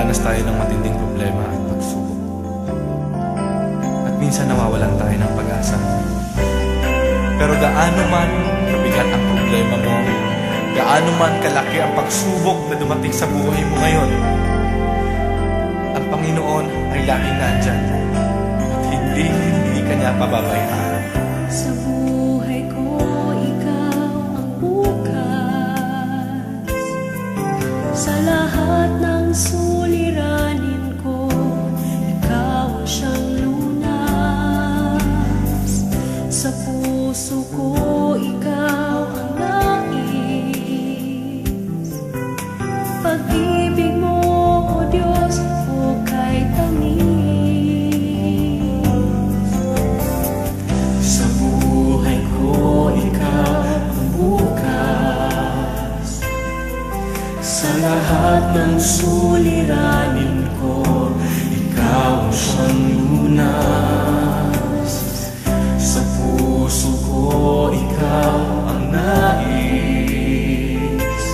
Nakakaranas tayo ng matinding problema at pagsubok. At minsan nawawalan tayo ng pag-asa. Pero gaano man kabigat ang problema mo, gaano man kalaki ang pagsubok na dumating sa buhay mo ngayon, ang Panginoon ay laging nandyan at hindi ka niya pababayaan. Sa buhay ko, ikaw ang bukas. Sa lahat ng suliranin ko, ikaw ang siyang lunas. Sa puso ko, ikaw ang nais. Pag-ibig mo, O Diyos, hukay tamis. Sa buhay ko, ikaw ang bukas. Sa lahat ng suliranin ko, ikaw ang siyang lunas. Sa puso ko, ikaw ang nais.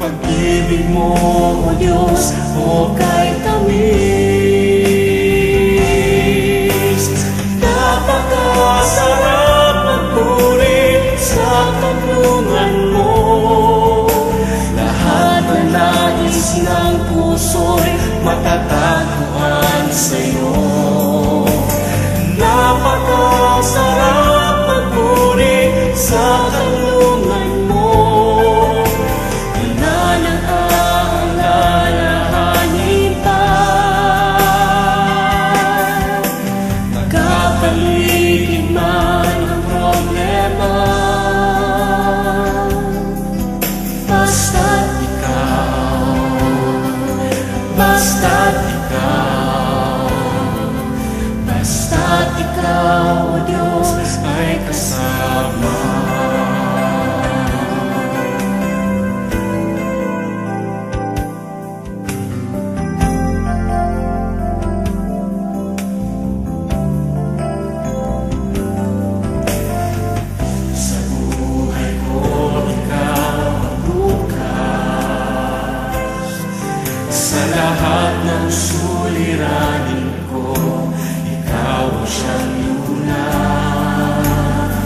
Pag-ibig mo, O Diyos, hukay tamis. Napakasarap magpuri sa tulungan mo. Lahat ng nais ng puso'y matatagpuan sa'yo. Napakasarap magpuri sa tulungan mo. Wala nang aalalahanin pa. Nagkapaligid man ang problema, basta't ikaw, basta't ikaw, basta't ikaw, O Diyos, ay kasama. Sa buhay ko, ikaw ang bukas. Sa lahat ng suliranin ko, ikaw ang siyang lunas.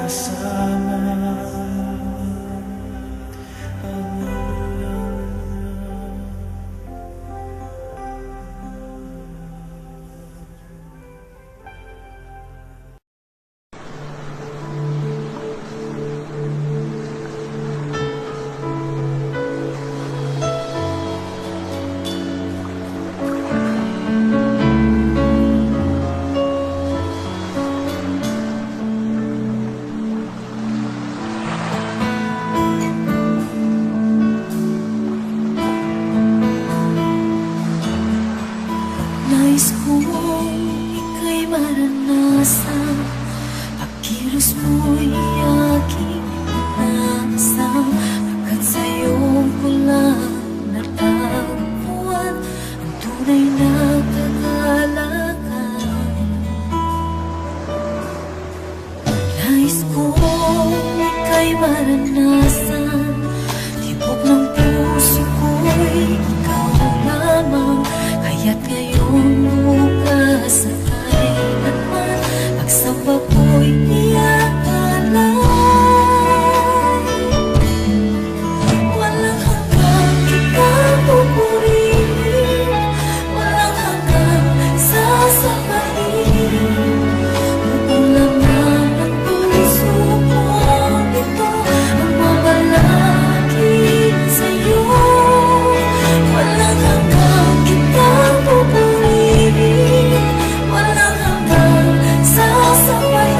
kasama. Nais kong ika'y maranasan, pagkilos mo'y aking inasam, pagkat sa'yo ko lang natagpuan ang tunay na kagalakan. Nais kong ika'y maranasan, tibok ng puso ko'y ikaw lamang, kaya't ngayon, bukas at kailanman, pagsamba ko'y iaalay. Walang hanggang kita pupurihin, walang hanggang sasabayin. Buong laman ng puso ko ito ang mamalagi sa'yo. Walang hanggang kita pupurihin, walang hanggang sasabayin.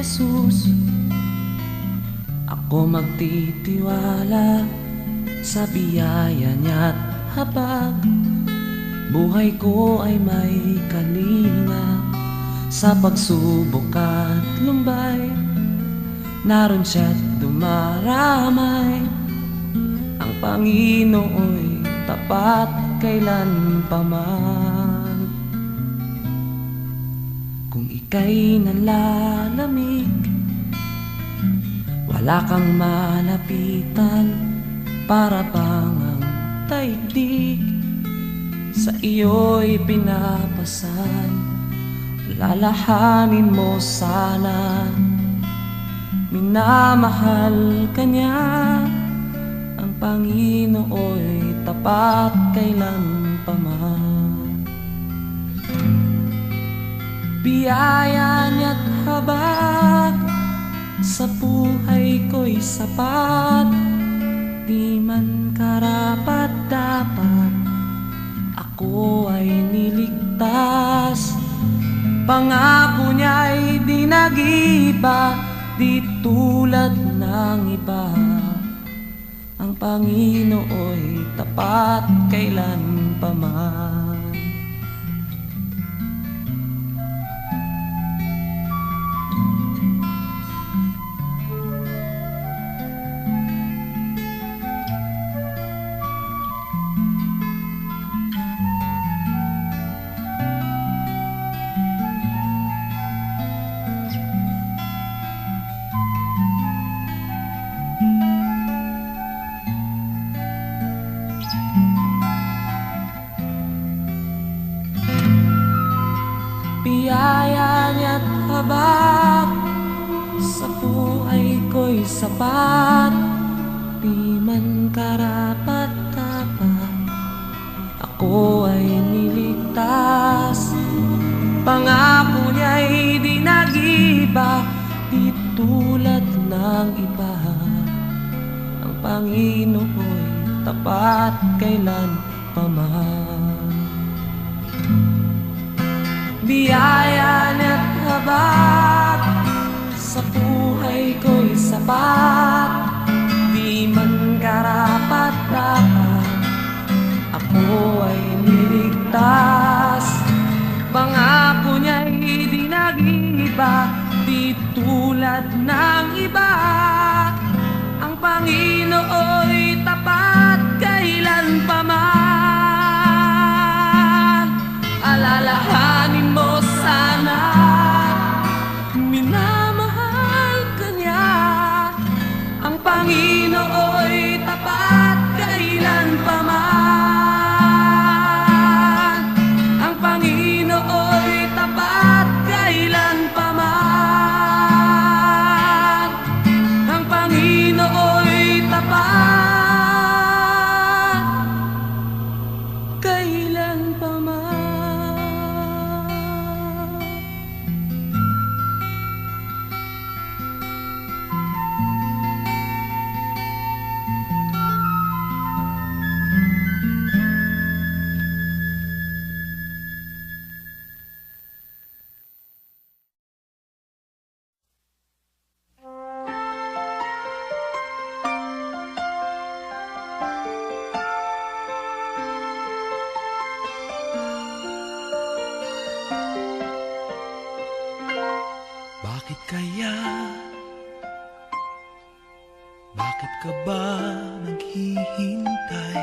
Jesus. Ako magtitiwala sa biyaya niya't habag. Buhay ko ay may kalinga sa pagsubok at lumbay. Naroon siya't dumaramay. Ang Panginoo'y tapat kailanpaman. Kung ika'y nalalamig, wala kang malapitan, para bang ang daigdig sa iyo'y pinapasan. Lalahanin mo sana, minamahal ka niya. Ang Panginoo'y tapat kailanpaman. Biyaya niya't habag sa buhay ko'y sapat. Di man karapat-dapat, ako ay niligtas. Pangako niya'y di nag-iba, di tulad ng iba. Ang Panginoo'y tapat kailanpaman. Biyaya niya't habag sa buhay ko'y sapat. Di man karapat-dapat, ako ay niligtas. Pangako niya'y di nag-iba, di tulad ng iba. Ang Panginoo'y tapat kailanpaman. Biyaya niya't habag sa buhay ko'y sapat. Di man karapat-dapat, ako ay niligtas. Pangako niya'y di nag-iba, di tulad ng iba. Ang Panginoo'y tapat kailanpaman. Alalahanin mo sana, minamahal ka niya. Ang Panginoo'y tapat kailanpaman. Ang Panginoo'y tapat kailanpaman. Ang Panginoo'y tapat kailanpaman. Bakit kaya? Bakit ka ba naghihintay?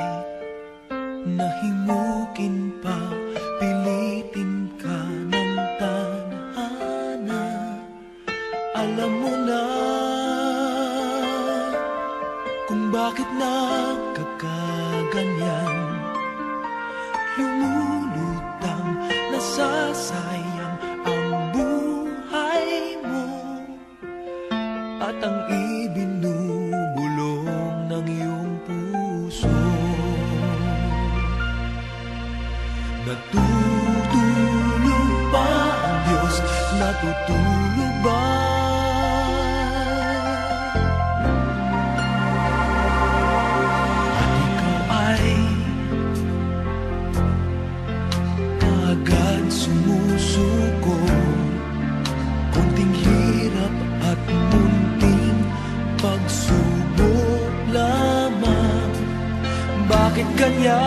Nahimukin pa, pilitin ka ng tadhana. Alam mo na kung bakit nagkakaganyan. Lumulutang, nasasayang ang buhay mo at ang ibinubulong ng iyong puso. Natutulog ba ang Diyos? Natutulog ba? At ikaw ay agad sumusuko. Kunting hirap hirap at munting pagsubok lamang. Bakit ganyan?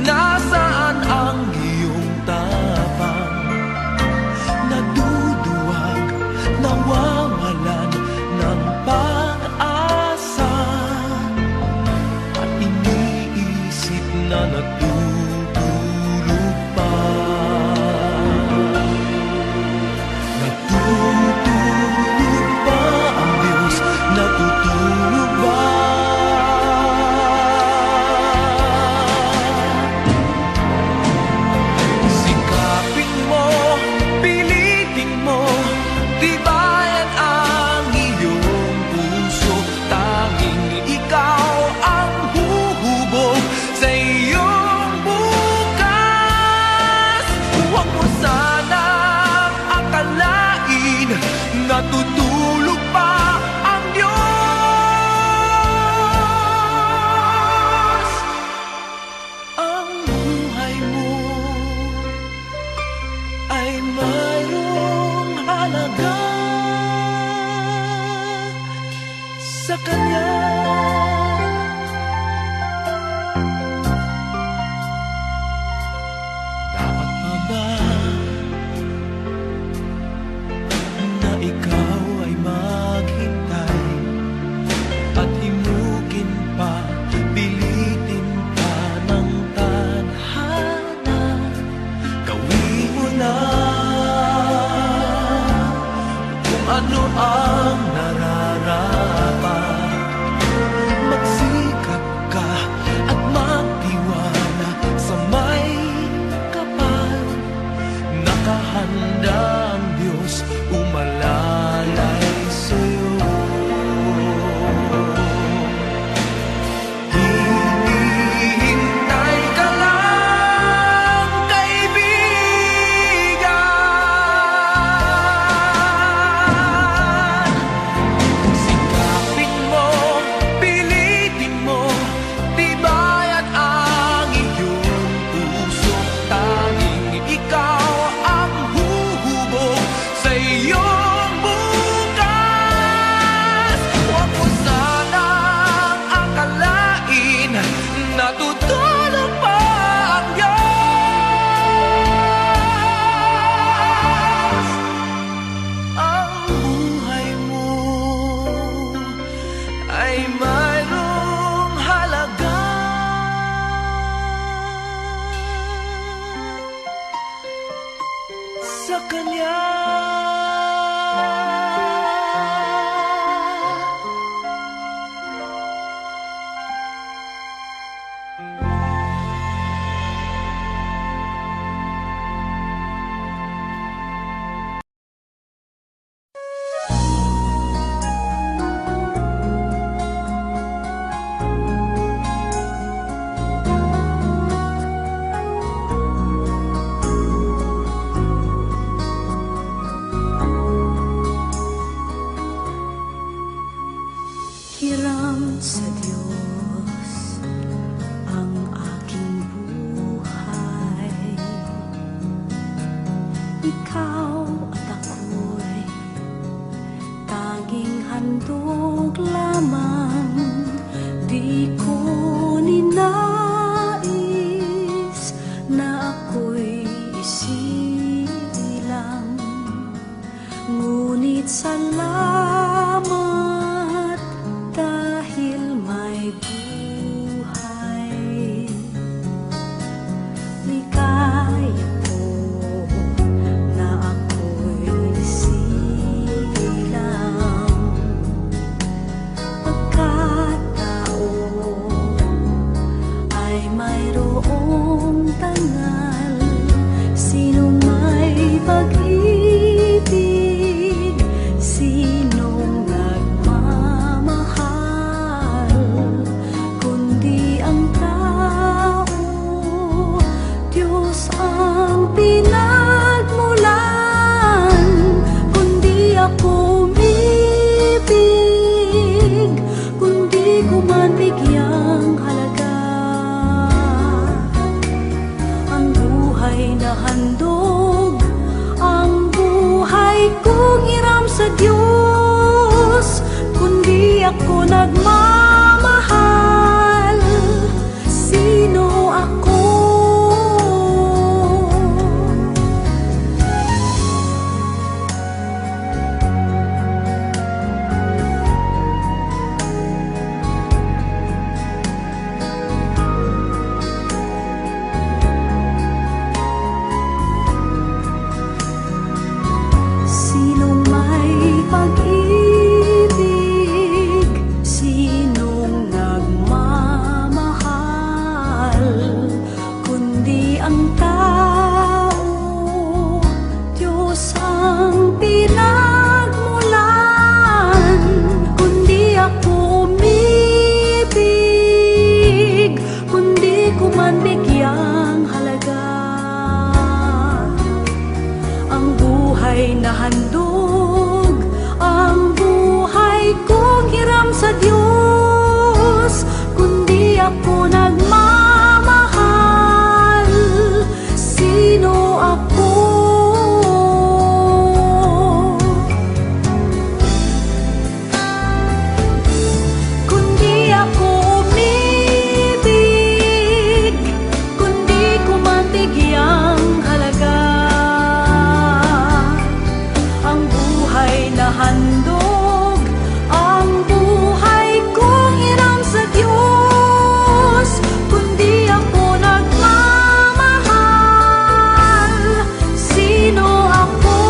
Nasaan ang iyong tapang? Naduduwag, nawawalan ng pag-asa, at iniisip na natutulog pa. Natutulog ba ang Diyos? Natutulog ba? Sikapin mo, pilitin mo, tibayan ang iyong puso. Tanging ikaw ang huhubog sa iyong bukas. Huwag mo sanang akalain natutulog pa ang Diyos. Ang buhay mo ay mayroong halaga sa Kanya. Dapat pa ba na ikaw ay maghintay at himukin pa, pilitin pa ng tadhana? Gawin mo na kung ano ang nararapat. Magsikap ka at magtiwala sa may kapal. Nakahanda ang Diyos umalalay sa'yo. Hinihintay ka lang, kaibigan. Sikapin mo, pilitin mo, tibayan ang iyong puso. Tanging ikaw ang huhubog sa iyong bukas. Huwag mo sanang akalain natutulog pa ang Diyos. Ang buhay mo ay mayroong halaga sa Kanya. Hiram sa Diyos ang aking buhay. Ikaw at ako'y tanging handog lamang. Di ko ninais na ako'y isilang, ngunit salamat dahil may buhay. Ligaya ko na ako'y silang, pagkatao ay mayroong tangal. Sino may pag-ibig, sino buhay na handog, ang buhay kong hiram sa Diyos. Kundi ako nagmamahal, sino ako? Kundi ako umibig, kundi ko mabigyang halaga ang buhay na handog, ang buhay kong hiram sa Diyos. Kundi ako nagmamahal, sino ako?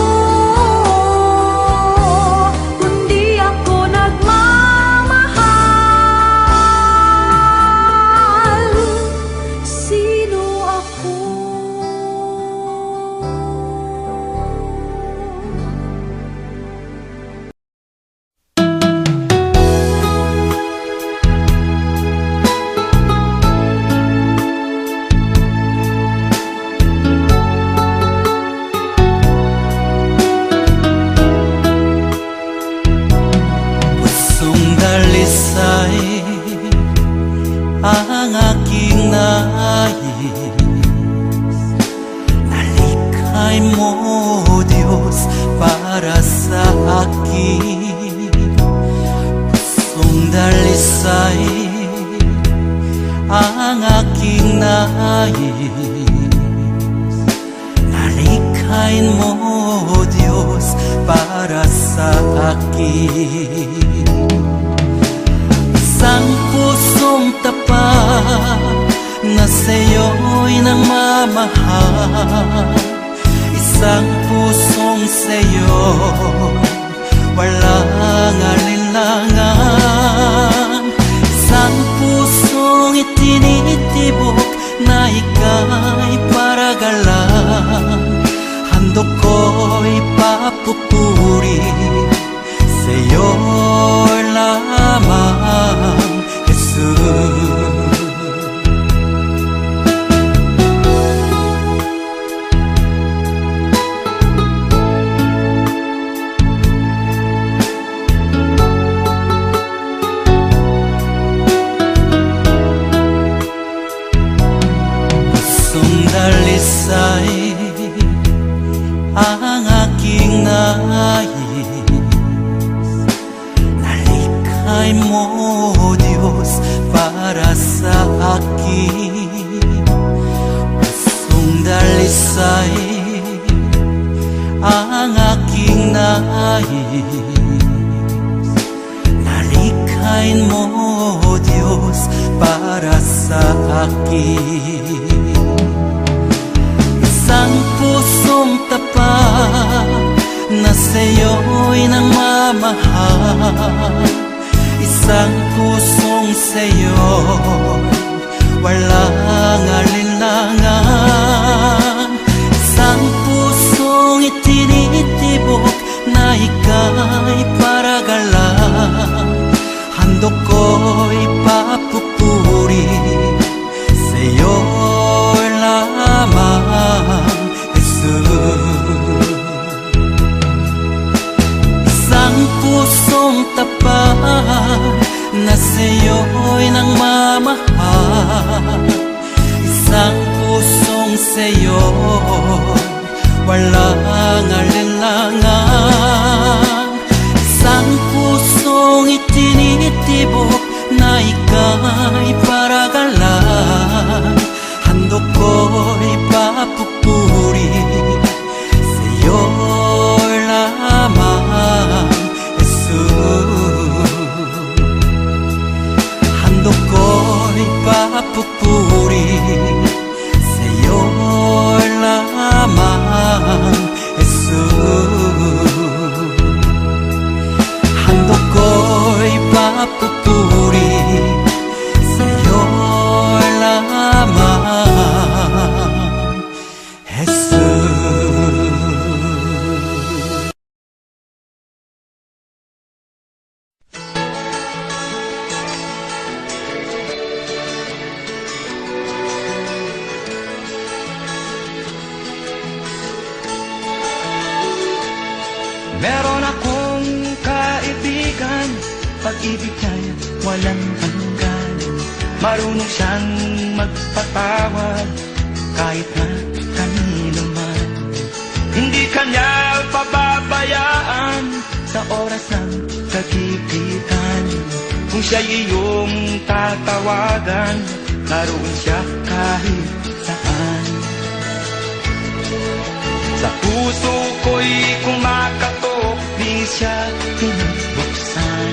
Kundi ako nagmamahal, sino ako? Pusong dalisay ang aking nais. Nalikhay mo, Diyos, para sa akin. Pusong dalisay ang aking nais. Nalikhain mo, Diyos, para sa akin. Isang pusong tapat na sa'yo'y nangmamahal. Isang pusong sa'yo, walang alinlangan. Isang pusong itinitibok na ika'y paragalan. Handog ko'y papupuri sa'yo lamang, Jesus. Pusong dalisay ang aking nais. Nalikhay mo, Diyos, para sa akin. Pusong dalisay ang aking nais. Nalikhain mo, Diyos, para sa akin. Isang pusong tapat na sa'yo'y nangmamahal. Isang pusong sa'yo, walang alinlangan. Isang pusong itinitibok na ika'y paragalan. Handog ko'y papupuri sa'yo lamang, Jesus. Isang pusong tapat na sa'yo'y nangmamahal. Isang pusong sa'yo, walang alinlangan. Isang pusong itinitibok na ika'y paragalan. Handog ko'y papupuri sa'yo lamang, Jesus. Handog ko'y papupuri sa'yo lamang, Jesus. Handog ko'y papupuri sa'yo lamang, Jesus. Meron akong kaibigan, pag-ibig niya'y walang hanggan. Marunong siyang magpatawad kahit na kanino man. Hindi kanya pababayaan sa oras ng kagipitan. Kung siya'y iyong tatawagan, naroon siya kahit saan. Sa puso ko'y kumakatok, di siya pinabuksan.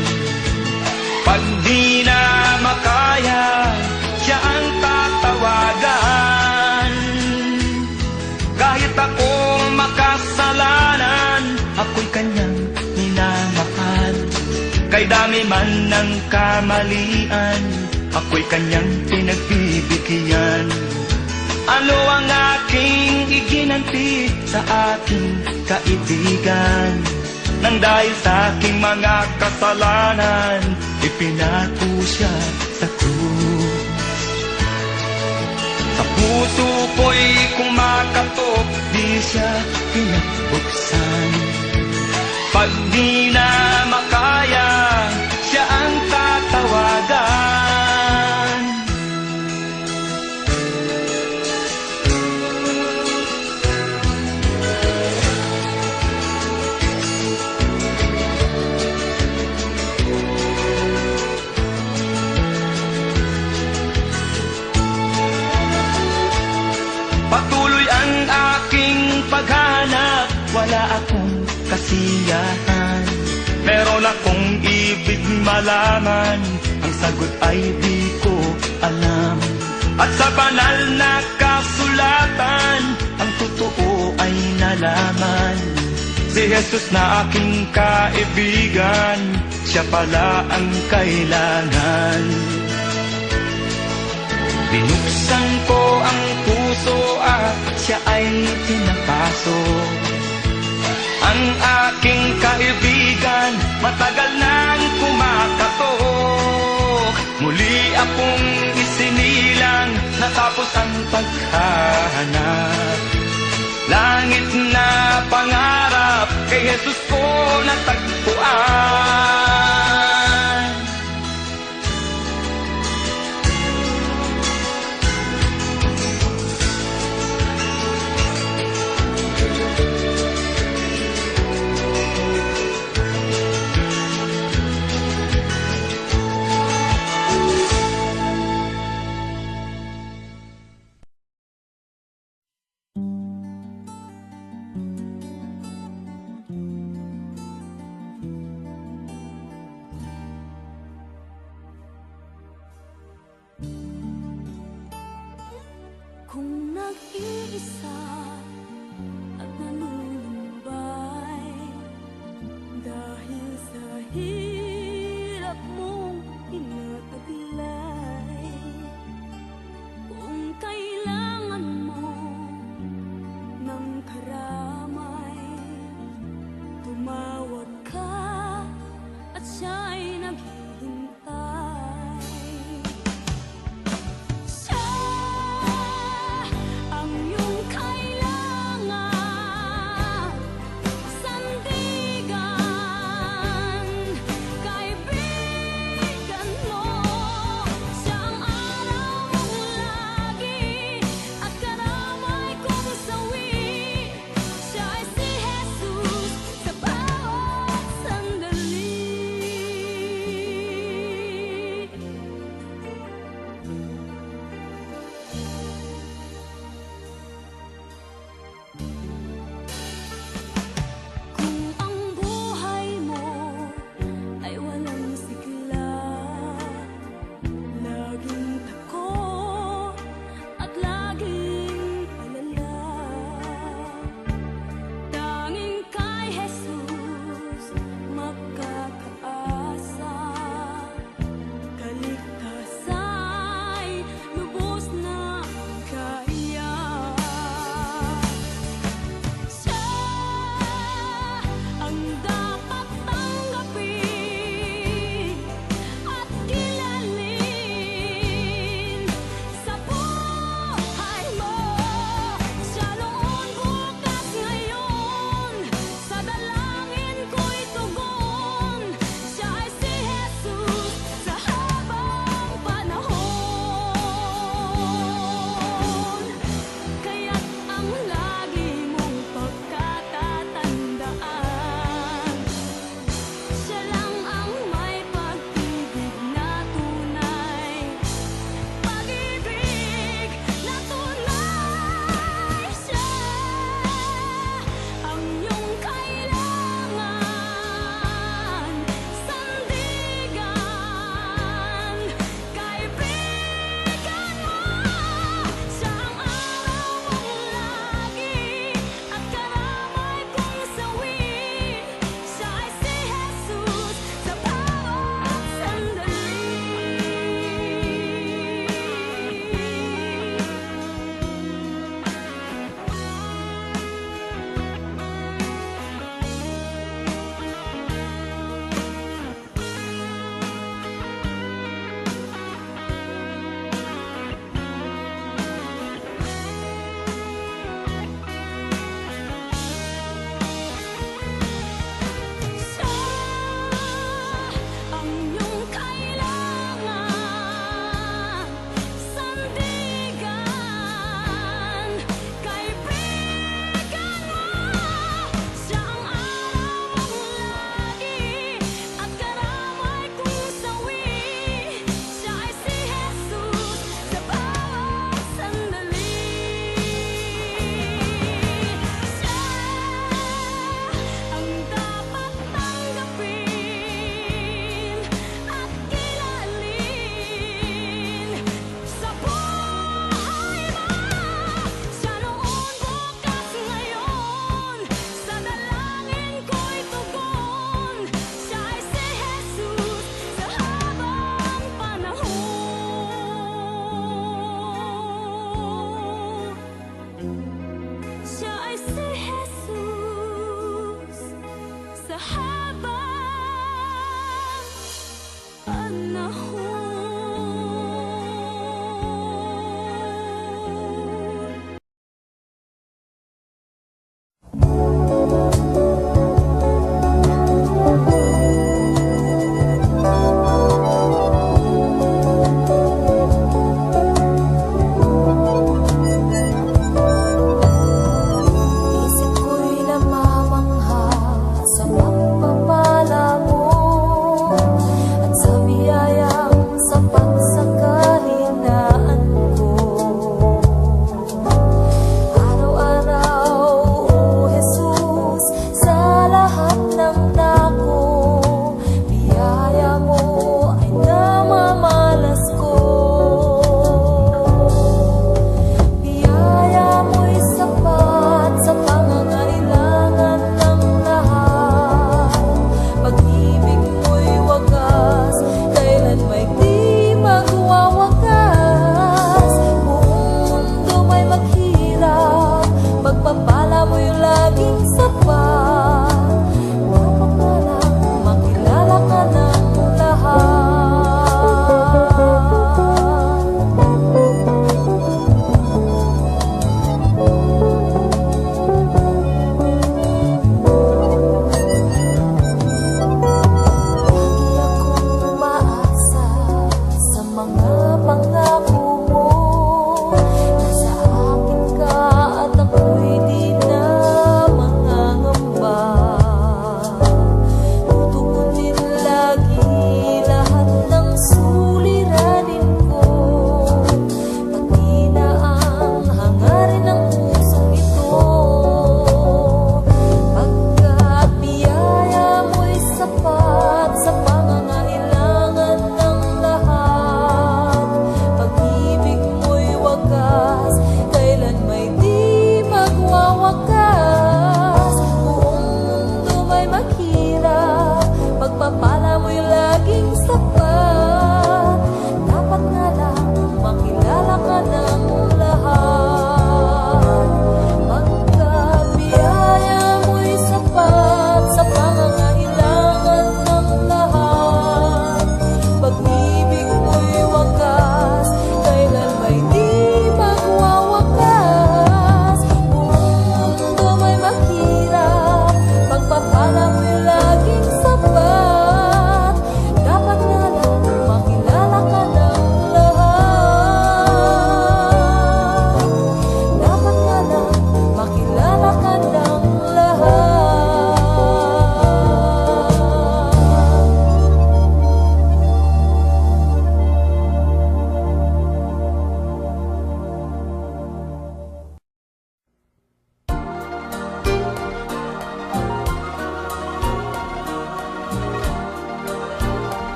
Pag di na makaya, siya ang tatawagan. Kahit ako makasalanan, ako'y kanyang minamahal. Kay dami man ng kamalian, ako'y kanyang pinagbibigyan. Ano ang aking iginanti sa aking kaibigan? Nang dahil sa aking mga kasalanan, ipinako siya sa krus. Sa puso ko'y kumakatok, di siya pinabuksan. Pag di na makaya, siya ang tatawagan. Patuloy ang aking paghanap, wala akong kasiyahan. Meron akong ibig malaman, ang sagot ay di ko alam. At sa banal na kasulatan, ang totoo ay nalaman. Si Jesus na aking kaibigan, siya pala ang kailangan. Binuksan ko ang puso at siya ay pinapasok. Ang aking kaibigan, matagal nang kumakatok. Muli akong isinilang, natapos ang paghahanap. Langit na pangarap, kay Jesus ko natagpuan.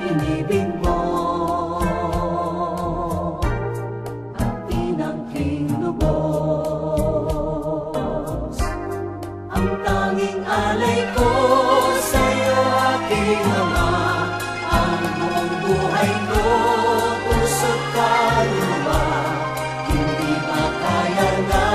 inibig mo at tinangking lubos. Ang tanging alay ko sa'yo, aking ama, ang buong buhay ko, puso't kaluluwa. Hindi makaya na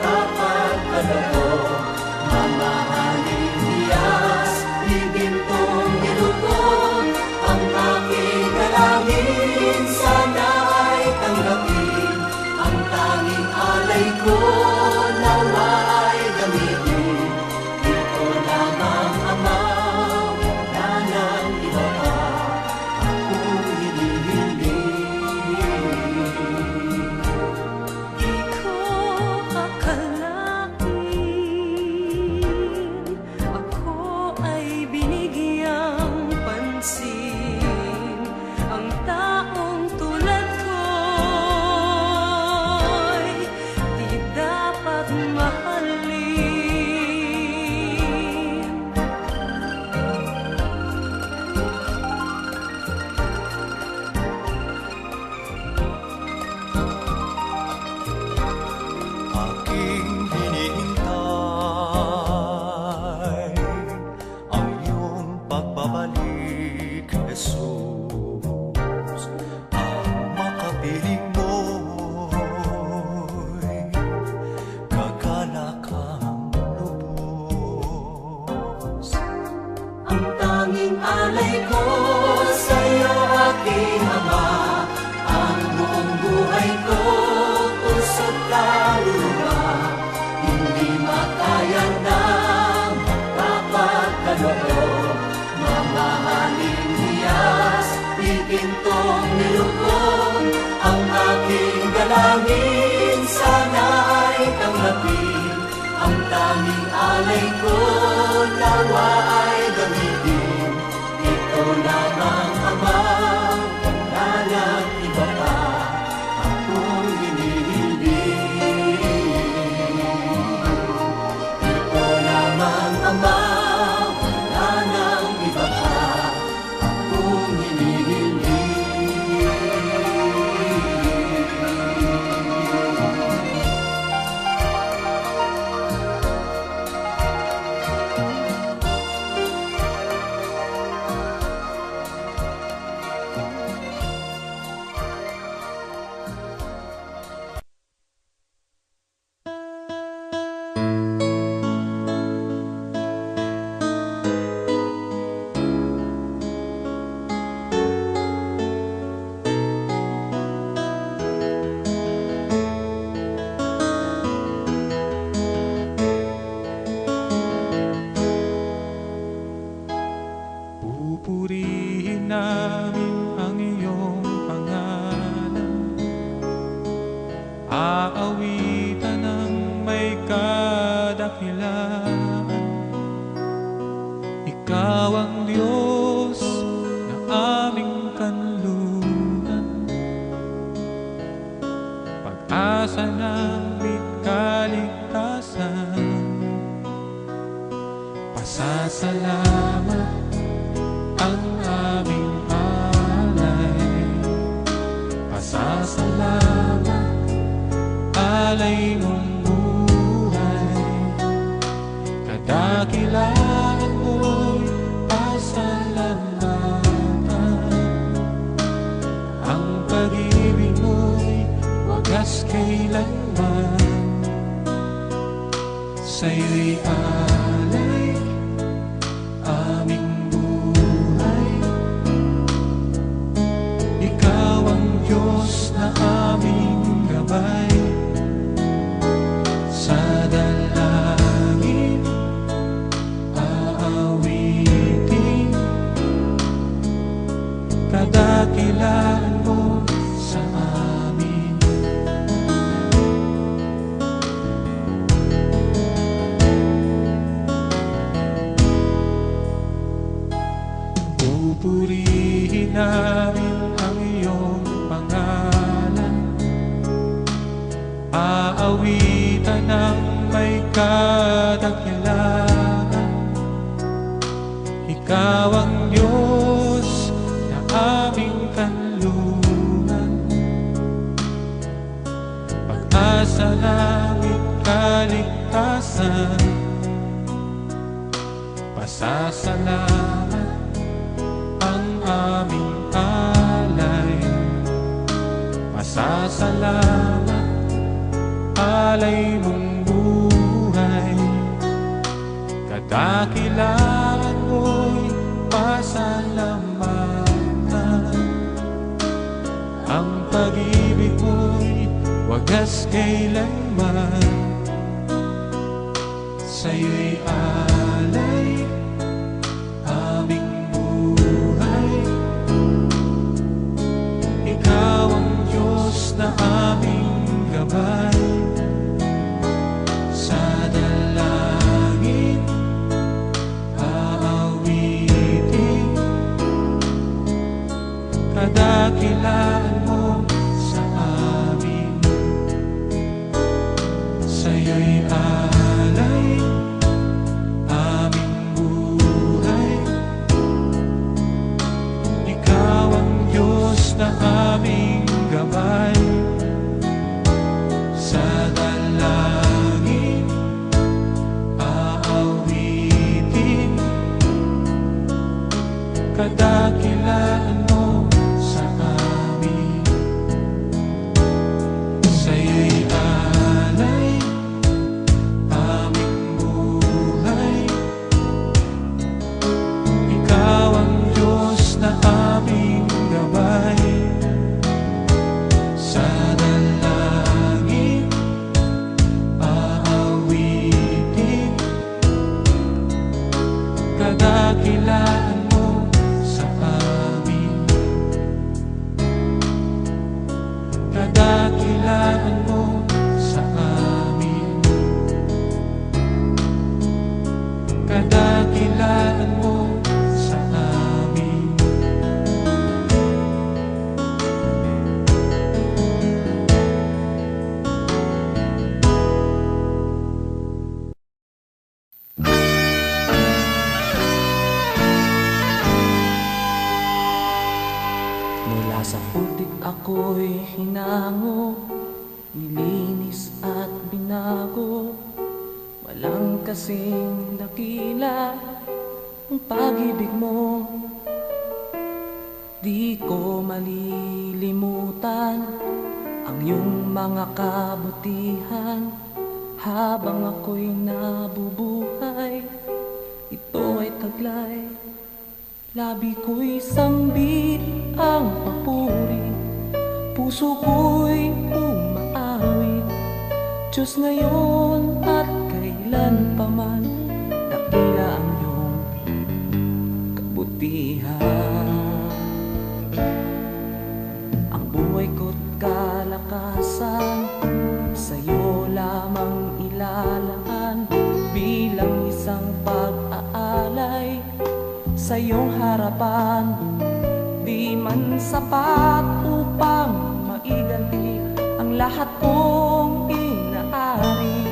kapagkaloob, mamahalin niyas, libin kong nilugod. Ang aking dalangin, sana ay tanggapin. Ang tanging alay ko, nawa ay gamitin. Ito lamang, Ama, wala nang iba pa akong hinihiling. Di ko akalain ako ay binigyang pansin. Ang taong tulad ko'y di dapat mahalin. Aking hinihintay ang iyong pagbabalik, Jesus. Ang makapiling mo'y kagalakang lubos. Ang tanging alay ko sa'yo, aking Ama, ang buong buhay ko, puso't kaluluwa. Hindi makaya ng kapagkaloob, mamahalin niyas, pipintong nilugod. Ang aking dalangin, sana ay tanggapin. Ang tanging alay ko, nawa ay gamitin. Ito lamang, Ama, wala nang iba pa akong hinihiling. Ito lamang, Ama, wala nang iba pa akong hinihiling. Pupurihin namin ang iyong pangalan, aawitan ng may kadakilaan. Ikaw ang Diyos na aming kanlungan, pag-asa namit kaligtasan. Pasasalamat ang aming alay, pasasalamat, alay mong buhay. Kadakilaan mo'y pasalamatan, ang pag-ibig mo'y wagas kailanman. Sa'yo'y alay aming buhay. Ikaw ang Diyos na aming gabay. Sa dalangin aawitin, kadakilaan mo sa amin. Pupurihin namin ang iyong pangalan, aawitan ng may kadakilaan. Ikaw ang Diyos Pasasalamat ang aming alay. Pasasalamat, alay mong buhay. Kadakilaan mo'y pasalamatan. Ang pag-ibig mo'y wagas kailanman. Sa'yo'y alay aming buhay. Ikaw ang Diyos na aming gabay. Sa dalangin aawitin, kadakilaan mo sa amin. Sa'yo'y alay aming buhay. Ikaw ang Diyos na aming gabay. Sa dalangin aawitin, kadakilaan mo sa amin. Sa'yo'y alay aming buhay. Ikaw ang Diyos na aming gabay. Sa dalangin aawitin, kadakilaan mo sa amin. Kadakilaan mo sa amin. Kadakilaan mo sa amin. Mula sa putik ako'y hinango, nilinis at binago. Walang kasing dakila ang pag-ibig mo. Di ko malilimutan ang iyong mga kabutihan. Habang ako'y nabubuhay, ito ay taglay. Labi ko'y sambit ang papuri, puso ko'y umaawit. Diyos ngayon at kailan pa man, dakila ang iyong kabutihan. Ang buhay ko't kalakasan, sa'yo lamang ilalaan. Bilang isang pag-aalay sa iyong harapan, di man sapat upang maiganti ang lahat kong inaari.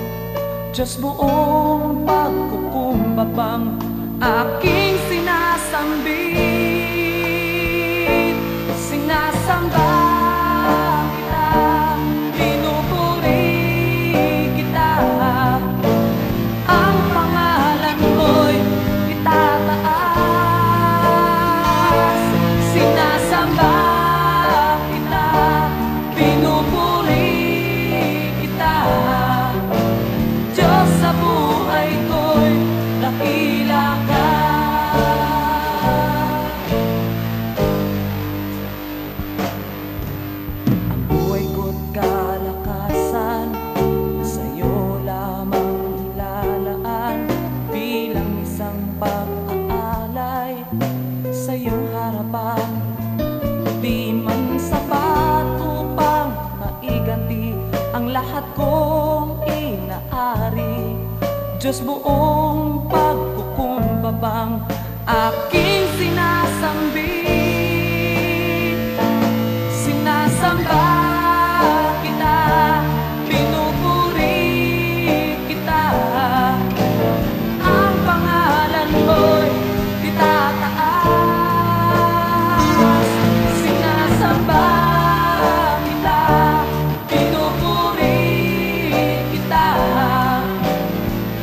Diyos, buong pagkukumbabang aking sinasambit. Sinasamba kita, pinupuri kita. Ang pangalan mo'y itataas. Sinasamba kita, pinupuri kita. Diyos, sa buhay ko'y dakila ka. Ang buhay ko't kalakasan, sa'yo lamang ilalaan. Bilang isang pag-aalay sa iyong harapan, di man sapat upang maiganti ang lahat kong inaari. Diyos, buong pagkukumbabang aking sinasambit. Sinasamba kita, pinupuri kita. Ang pangalan mo'y itataas. Sinasamba kita, pinupuri kita.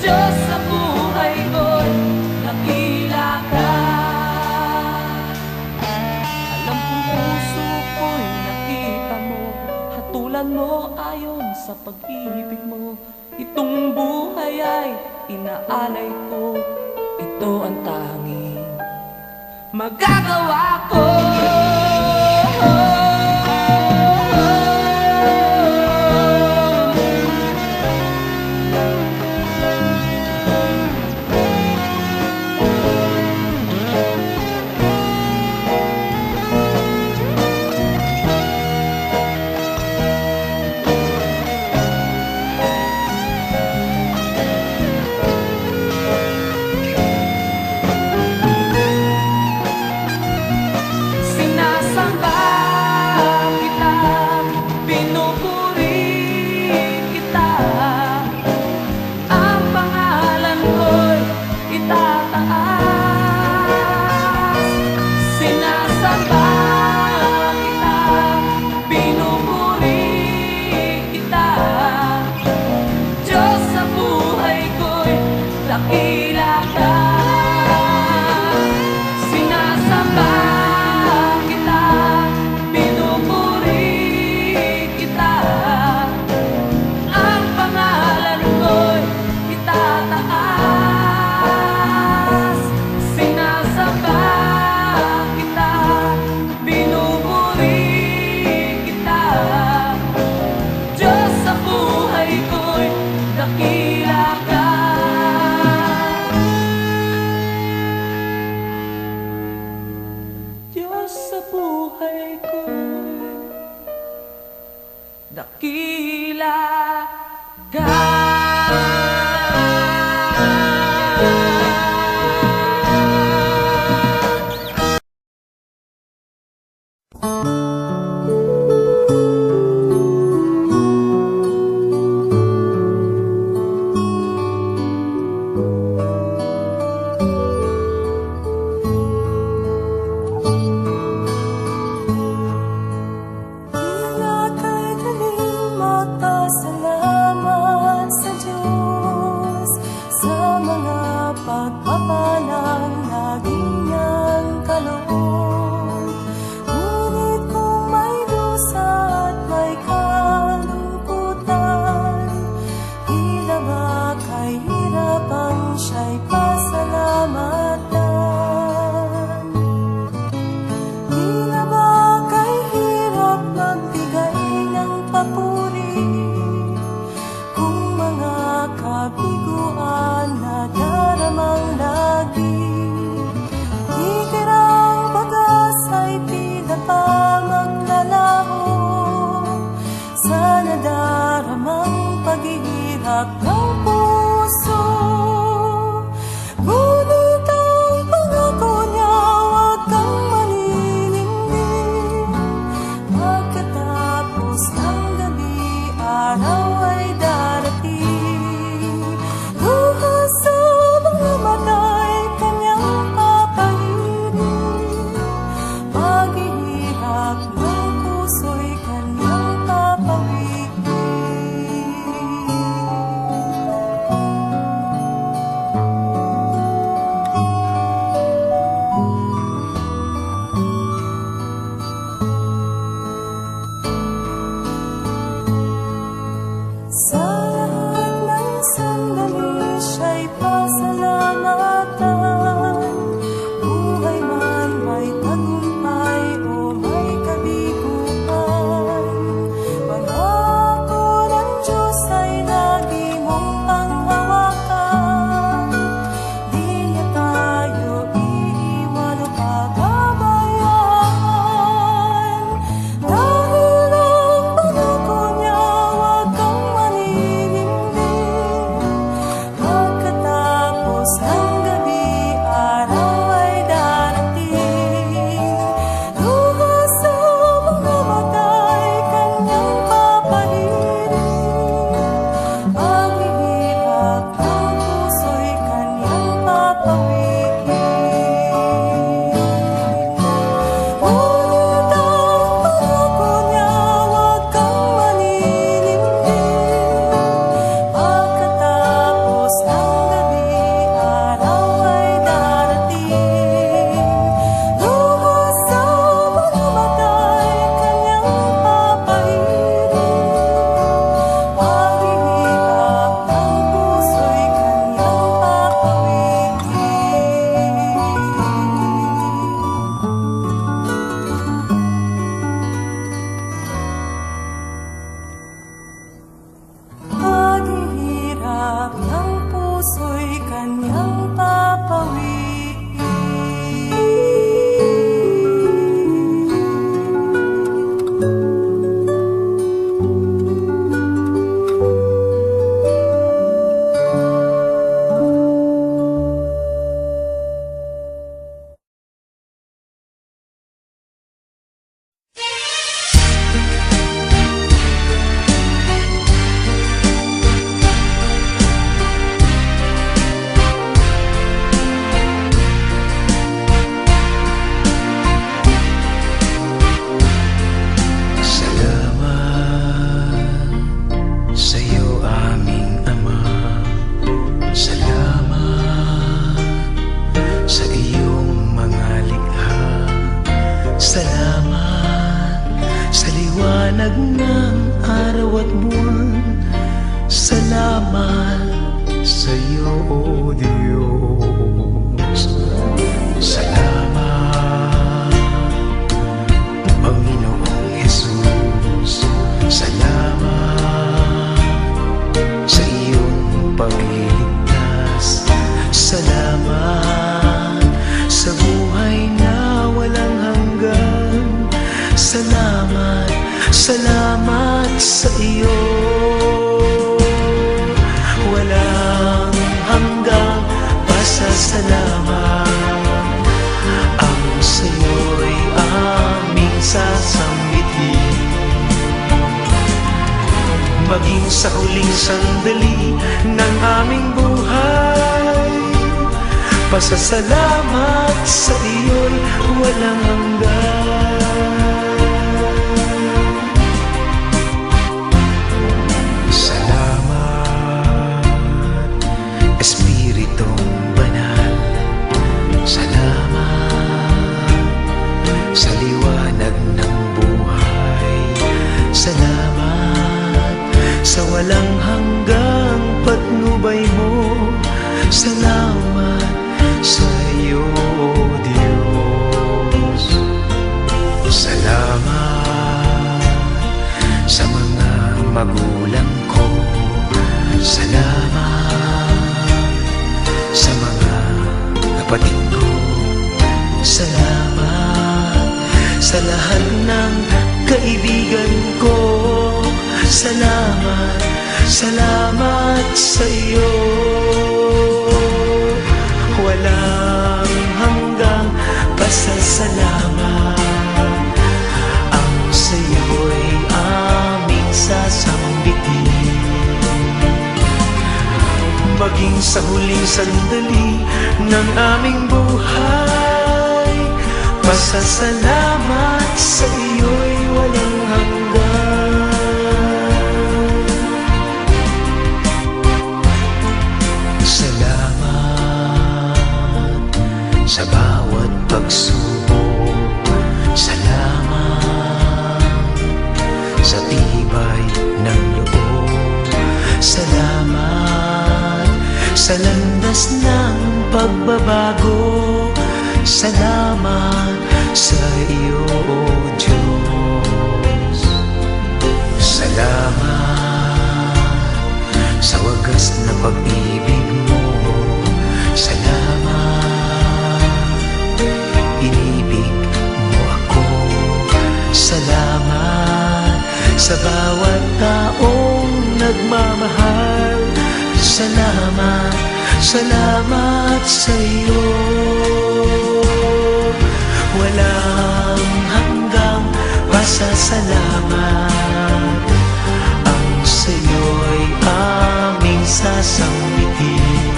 Diyos, sa buhay sa pag-ibig mo. Itong buhay ay inaalay ko, ito ang tanging magagawa ko. Sinasamba kita, pinupuri kita, ang pangalan ko'y itataas. Sinasamba kita, pinupuri kita, Diyos sa buhay ko'y dakila ka. Sinasamba kita, pinupuri kita, ang pangalan ko'y itataas. Sinasamba kita, pinupuri kita, Diyos sa buhay ko'y dakila ka. Diyos sa buhay ko'y dakila ka. Tila kay daling magpasalamat sa Diyos sa mga pagpapalang laging niyang kaloob. Ngunit kung may dusa at may kalungkutan, tila ba kahirapan siya'y pasalamatan. sa liwanag ng araw at buwan. Salamat sa iyo, O Diyos. Salamat, Panginoong Jesus. Salamat sa iyong pagliligtas. Salamat sa buhay na walang hanggan. Salamat, salamat sa iyo. Walang hanggang pasasalamat. Ang sa'yo'y aming sasambitin. Maging sa huling sandali ng aming buhay, pasasalamat sa iyo'y walang hanggan. Salamat, Espiritong Banal. Salamat sa liwanag ng buhay. Salamat sa walang hanggang patnubay mo. Salamat sa iyo, Diyos. Salamat sa mga magulang ko. Salamat sa mga kapatid ko. Salamat sa lahat ng kaibigan ko. Salamat, salamat sa iyo. Walang hanggang pasasalamat. Ang sa'yo'y aming sasambitin. Maging sa huling sandali ng aming buhay, pasasalamat sa iyo'y walang hanggan. Salamat sa bawat pagsubok. Salamat sa tibay ng loob. Salamat sa landas ng pagbabago. Salamat sa iyo, O Diyos. Salamat sa wagas na pag-ibig mo. Salamat, inibig mo ako. Salamat sa bawat taong nagmamahal. Salamat, salamat sa iyo. Walang hanggang pasasalamat. Ang sa'yo'y aming sasambitin.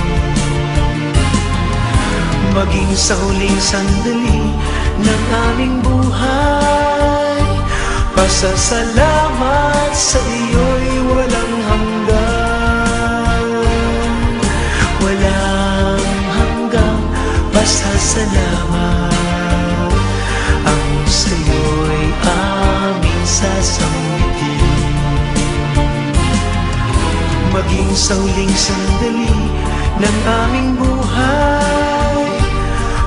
Maging sa huling sandali ng aming buhay, pasasalamat sa iyo'y walang hanggan. Walang hanggang pasasalamat. Ang sa'yo'y aming sasambitin. Maging sa huling sandali ng aming buhay,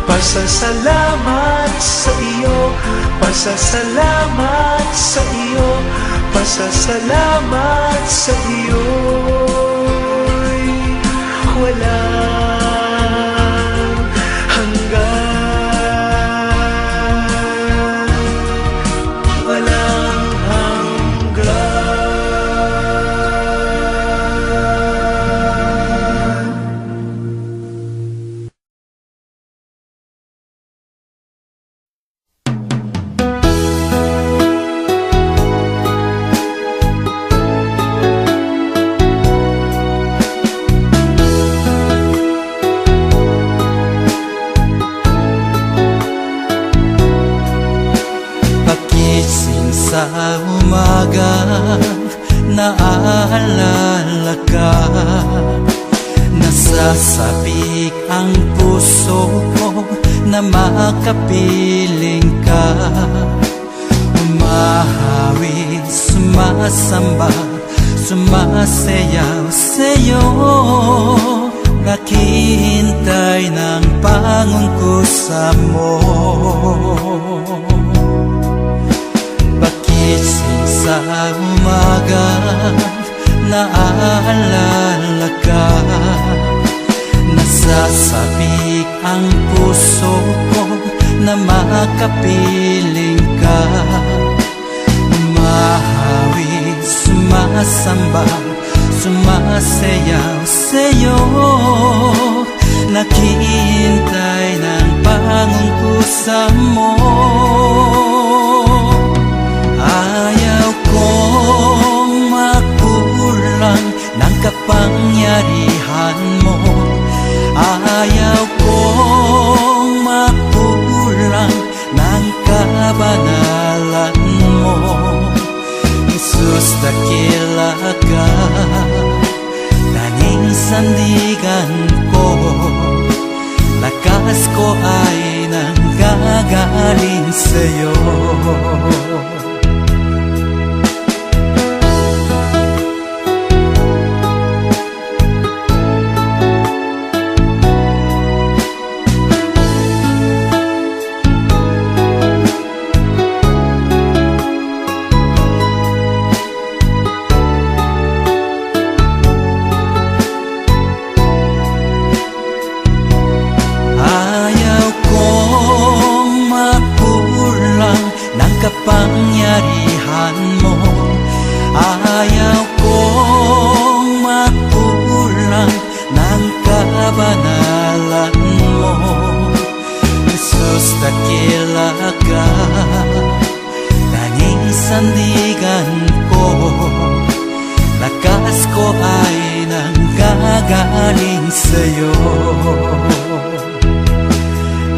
pasasalamat sa iyo, pasasalamat sa iyo, pasasalamat sa iyo. Walang hanggan, walang hanggan. Pagising sa umaga, naaalala ka. Nasasabik ang puso ko na makapiling ka. Sumahawid, sumasamba, sumasayaw sa'yo. Naghihintay ng pangungkusa mo. Pagising sa umaga, naaalala ka. Nasasabik ang puso ko na makapiling ka. Umahawig, sumasamba, sumasayaw sa'yo. Naghihintay ng pangungkusa mo. Ayaw kong makulang ng kapangyarihan mo. Ayaw kong makulang ng kabanalan mo. Jesus, dakila ka, tanging sandigan ko. Lakas ko ay nanggagaling sa'yo. Kapangyarihan mo. Ayaw kong makulang ng kabanalan mo. Jesus, dakila ka, tanging sandigan ko. Lakas ko ay nanggagaling sa'yo.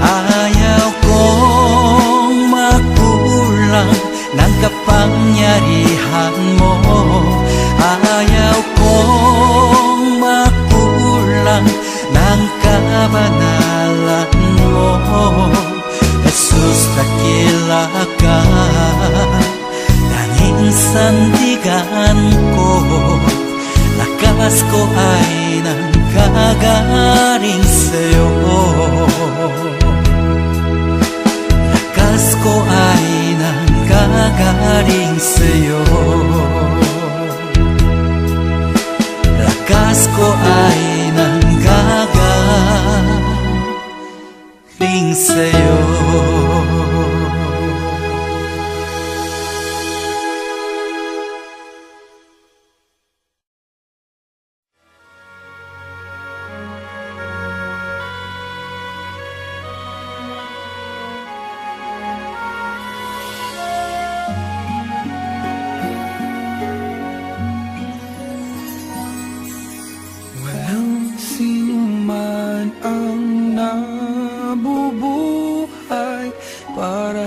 Ayaw kong makulang ng kapangyarihan mo. Ayaw kong makulang ng kabanalan mo. Jesus, dakila ka, tanging sandigan ko. Lakas ko ay nanggagaling sa'yo. Lakas ko ay nanggagaling sa'yo. Lakas ko ay nanggagaling sa'yo.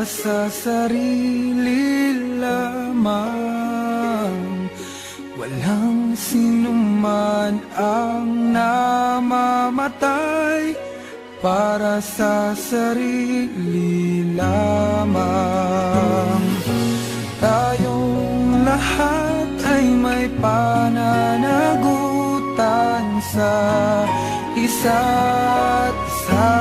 Sa sarili lamang, walang sinuman ang namamatay para sa sarili lamang. Tayong lahat ay may pananagutan sa isa't isa.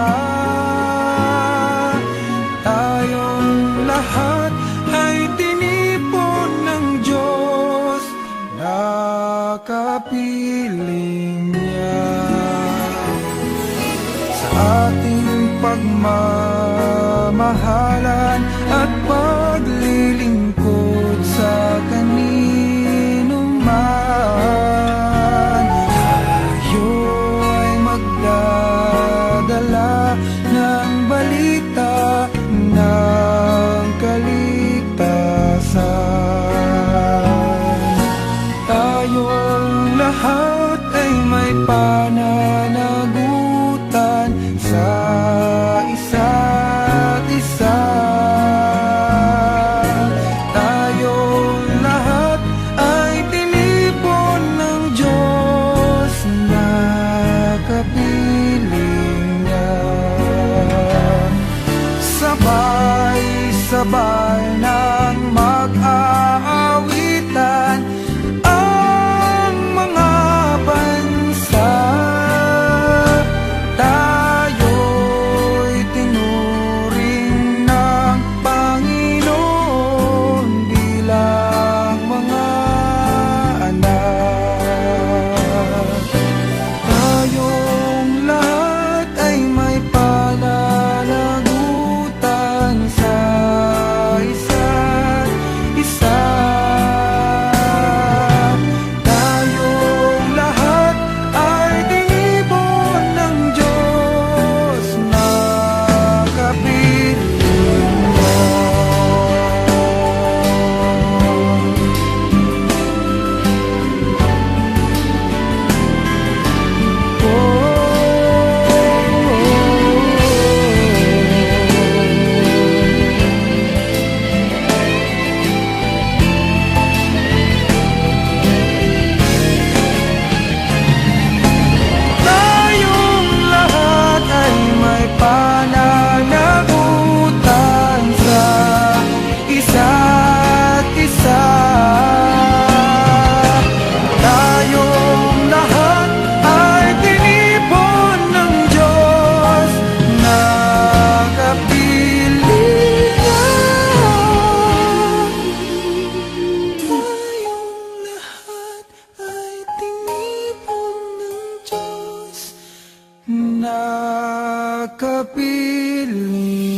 Lahat ay tinipon ng Diyos, nakapiling niya. Sa ating pagmamahalan at paglilingkod sa kanino man, tayo ay magdadala ng balita ng kaligtasan. Tayong lahat ay may pananagutan sa isa't isa. Tayong lahat ay tinipon sabay ng mag-aawitan ang mga bansa. Tayo'y tinuring ng Panginoon bilang mga anak. Tayong lahat ay may pananagutan sa isa't isa. Tayong lahat ay tinipon ng Diyos na kapiling niya. Tayong lahat ay may pananagutan sa isa't isa. Tayong lahat ay tinipon ng Diyos na kapilingan. Tayong lahat ay tinipon ng Diyos na kapilingan.